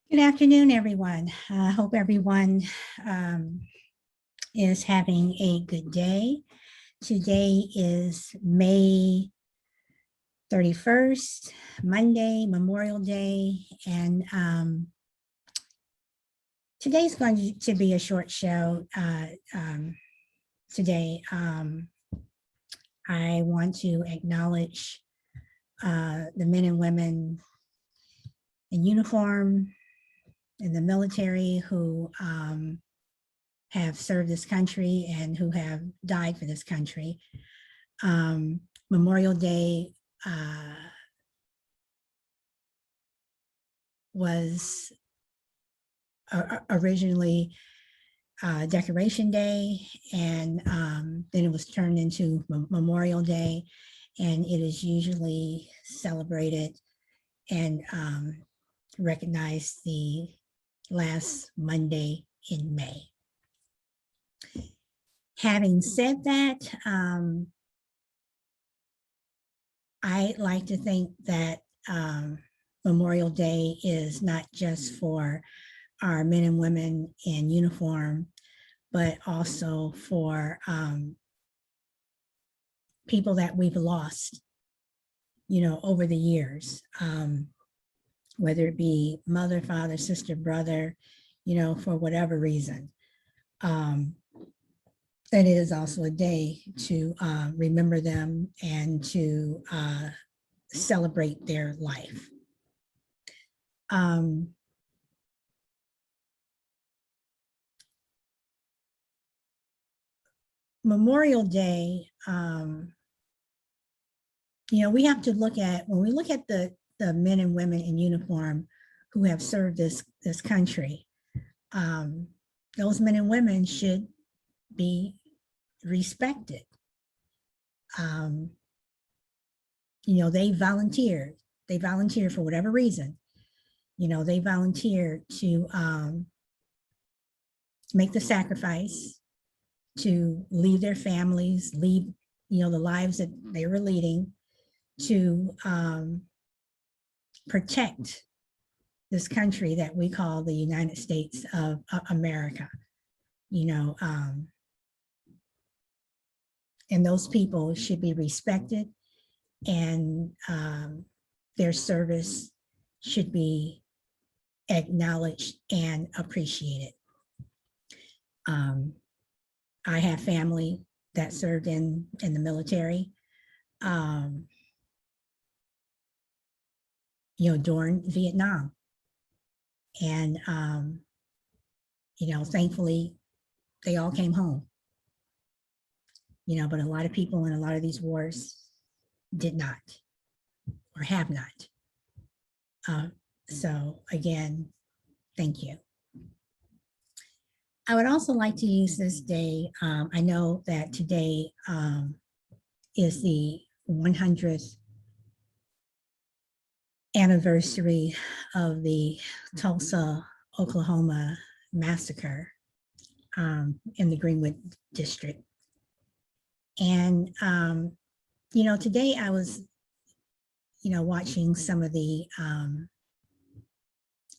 Good afternoon, everyone. I hope everyone um, is having a good day. Today is May 31st, Monday, Memorial Day, and today's going to be a short show today. I want to acknowledge the men and women in uniform in the military who have served this country and who have died for this country. Memorial Day was originally Decoration Day, and then it was turned into Memorial Day, and it is usually celebrated and recognized the last Monday in May. Having said that, I like to think that Memorial Day is not just for our men and women in uniform, but also for people that we've lost, over the years, whether it be mother, father, sister, brother, for whatever reason. And it is also a day to remember them and to celebrate their life. Memorial Day, we have to look at, when we look at the men and women in uniform who have served this country, those men and women should be respected. They volunteer for whatever reason. They volunteer to make the sacrifice, to leave their families, leave, the lives that they were leading, to protect this country that we call the United States of America. And those people should be respected, and their service should be acknowledged and appreciated. I have family that served in the military, during Vietnam. And, thankfully, they all came home. But a lot of people in a lot of these wars did not or have not. So again, thank you. I would also like to use this day. I know that today is the 100th anniversary of the Tulsa, Oklahoma Massacre in the Greenwood District. And, today I was, watching some of the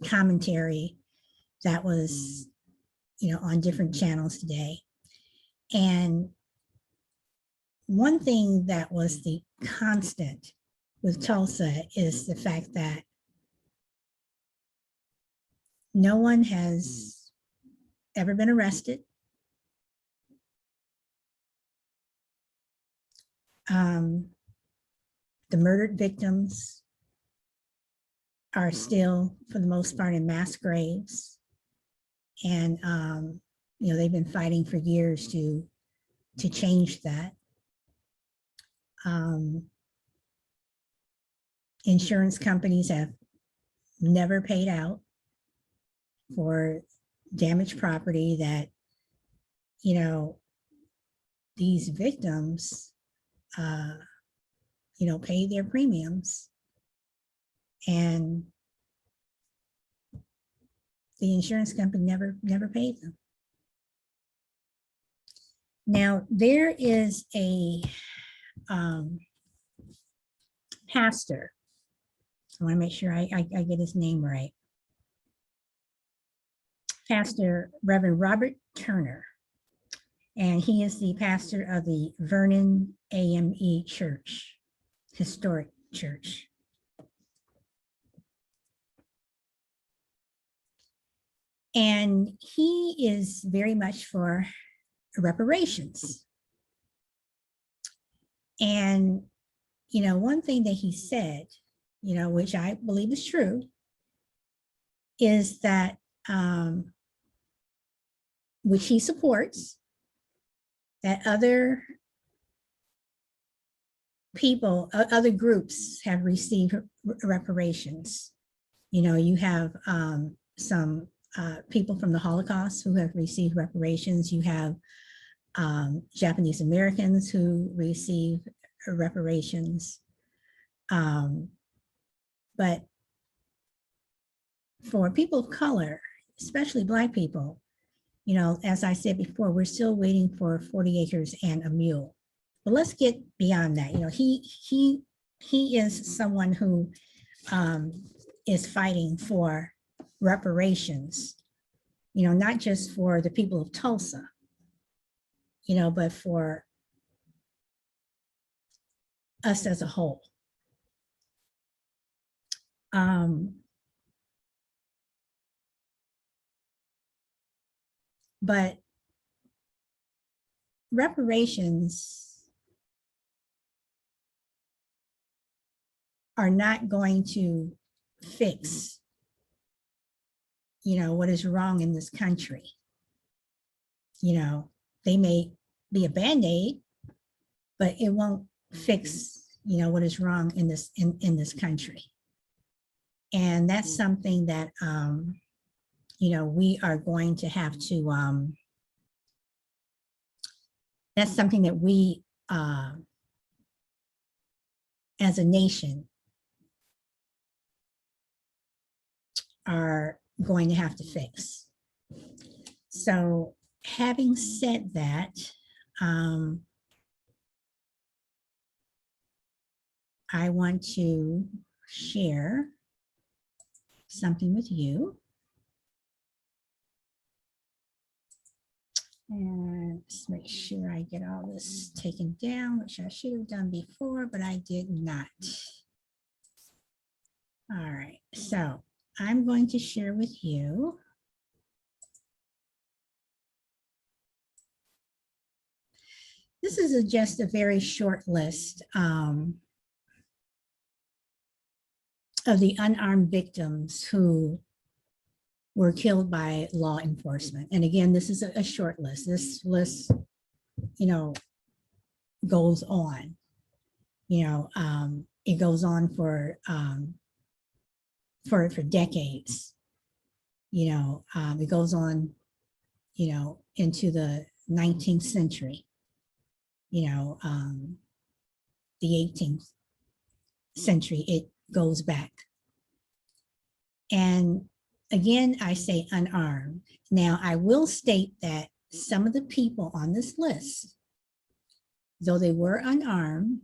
commentary that was, on different channels today. And one thing that was the constant with Tulsa is the fact that no one has ever been arrested. The murdered victims are still, for the most part, in mass graves. And, they've been fighting for years to change that. Insurance companies have never paid out for damaged property that, these victims, pay their premiums, and the insurance company never paid them. Now, there is a pastor. I want to make sure I get his name right. Pastor Rev Robert Turner, and he is the pastor of the Vernon AME Church, historic church. And he is very much for reparations. And, you know, one thing that he said, you know, which I believe is true, is that, which he supports, that other people, other groups have received reparations. You know, you have some people from the Holocaust who have received reparations. You have Japanese Americans who receive reparations. But for people of color, especially Black people, you know, as I said before, we're still waiting for 40 acres and a mule. But let's get beyond that. You know, he is someone who is fighting for reparations, you know, not just for the people of Tulsa, you know, but for us as a whole. But reparations are not going to fix, you know, what is wrong in this country. You know, they may be a Band-Aid, but it won't fix, you know, what is wrong in this country. And that's something that you know, we are going to have to that's something that we as a nation are going to have to fix. So having said that, I want to share something with you. And let's make sure I get all this taken down, which I should have done before, but I did not. All right, so I'm going to share with you this is just a very short list of the unarmed victims who were killed by law enforcement. And again, this is a short list. This list, you know, goes on. You know, it goes on for decades. You know, it goes on, you know, into the 19th century. You know, the 18th century. It goes back. And again, I say unarmed. Now, I will state that some of the people on this list, though they were unarmed,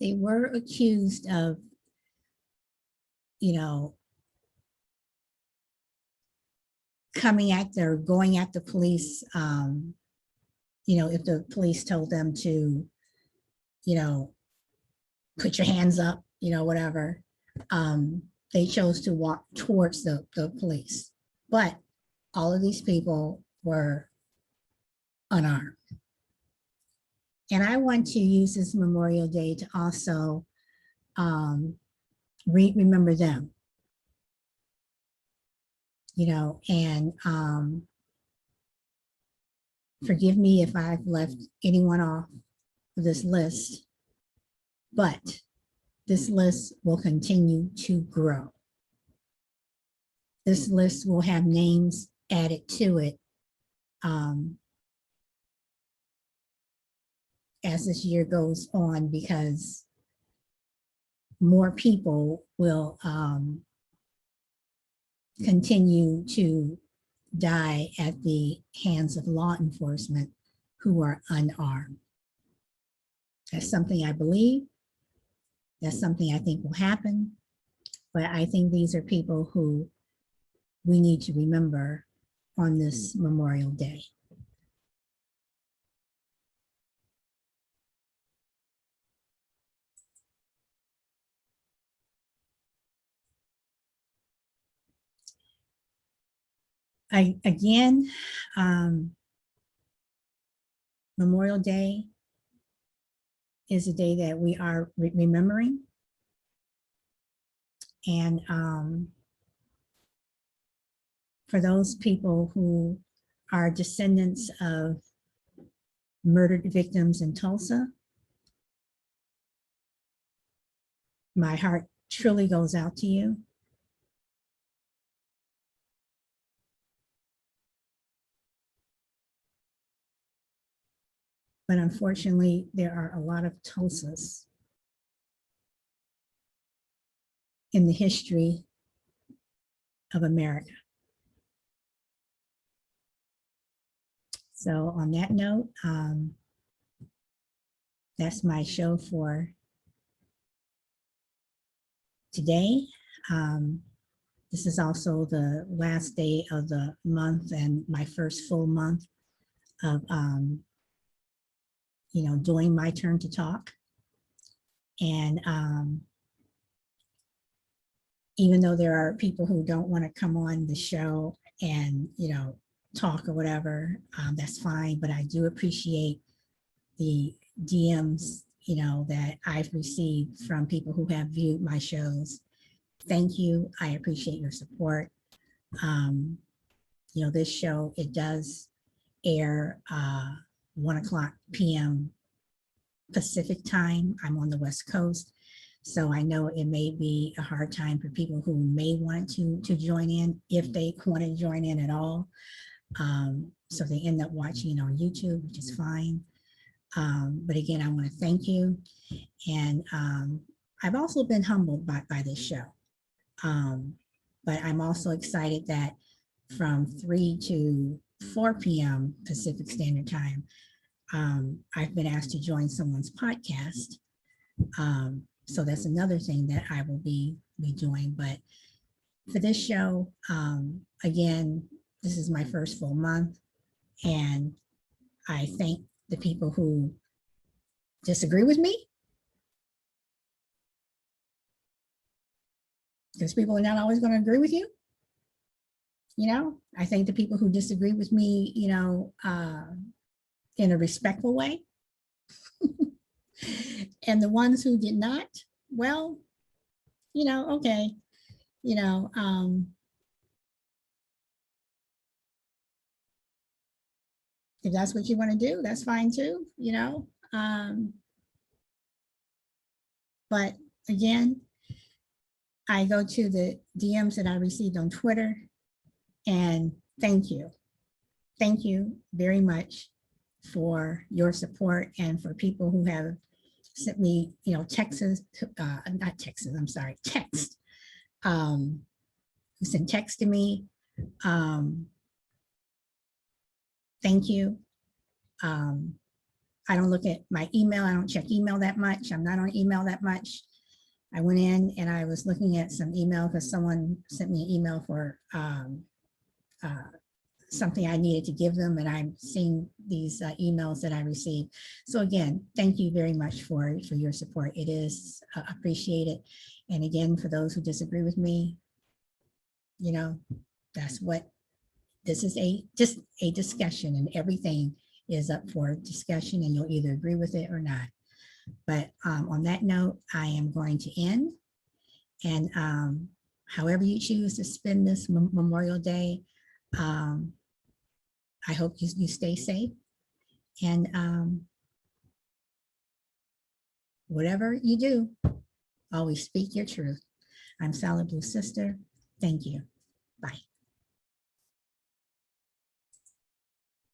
they were accused of, you know, going at the police, you know, if the police told them to, you know, put your hands up, you know, whatever, they chose to walk towards the police. But all of these people were unarmed. And I want to use this Memorial Day to also remember them, you know, and forgive me if I've left anyone off of this list, but this list will continue to grow. This list will have names added to it as this year goes on, because more people will continue to die at the hands of law enforcement who are unarmed. That's something I believe. That's something I think will happen. But I think these are people who we need to remember on this Memorial Day. Again, Memorial Day is a day that we are remembering. And for those people who are descendants of murdered victims in Tulsa, my heart truly goes out to you. But unfortunately, there are a lot of Tulsas in the history of America. So on that note, that's my show for today. This is also the last day of the month and my first full month of, doing my turn to talk. And even though there are people who don't want to come on the show and, talk or whatever, that's fine. But I do appreciate the DMs, that I've received from people who have viewed my shows. Thank you. I appreciate your support. This show, it does air 1:00 p.m. Pacific time. I'm on the West Coast. So I know it may be a hard time for people who may want to join in, if they want to join in at all. So they end up watching it on YouTube, which is fine. But again, I want to thank you. And I've also been humbled by this show. But I'm also excited that from 3 to 4 p.m. Pacific Standard Time, I've been asked to join someone's podcast. So that's another thing that I will be doing. But for this show, again, this is my first full month. And I thank the people who disagree with me, because people are not always going to agree with you. I thank the people who disagree with me, in a respectful way. And the ones who did not, well, okay, if that's what you want to do, that's fine too, but again, I go to the DMs that I received on Twitter, and thank you. Thank you very much for your support, and for people who have sent me, texts, not texts, I'm sorry, text, who sent text to me. Thank you. I don't look at my email. I don't check email that much. I'm not on email that much. I went in and I was looking at some email because someone sent me an email for something I needed to give them, and I'm seeing these emails that I received. So again, thank you very much for your support. It is appreciated. And again, for those who disagree with me, that's what this is, just a discussion, and everything is up for discussion, and you'll either agree with it or not. But on that note, I am going to end. And however you choose to spend this Memorial Day, I hope you stay safe. And whatever you do, always speak your truth. I'm Solid Blue Sister. Thank you. Bye.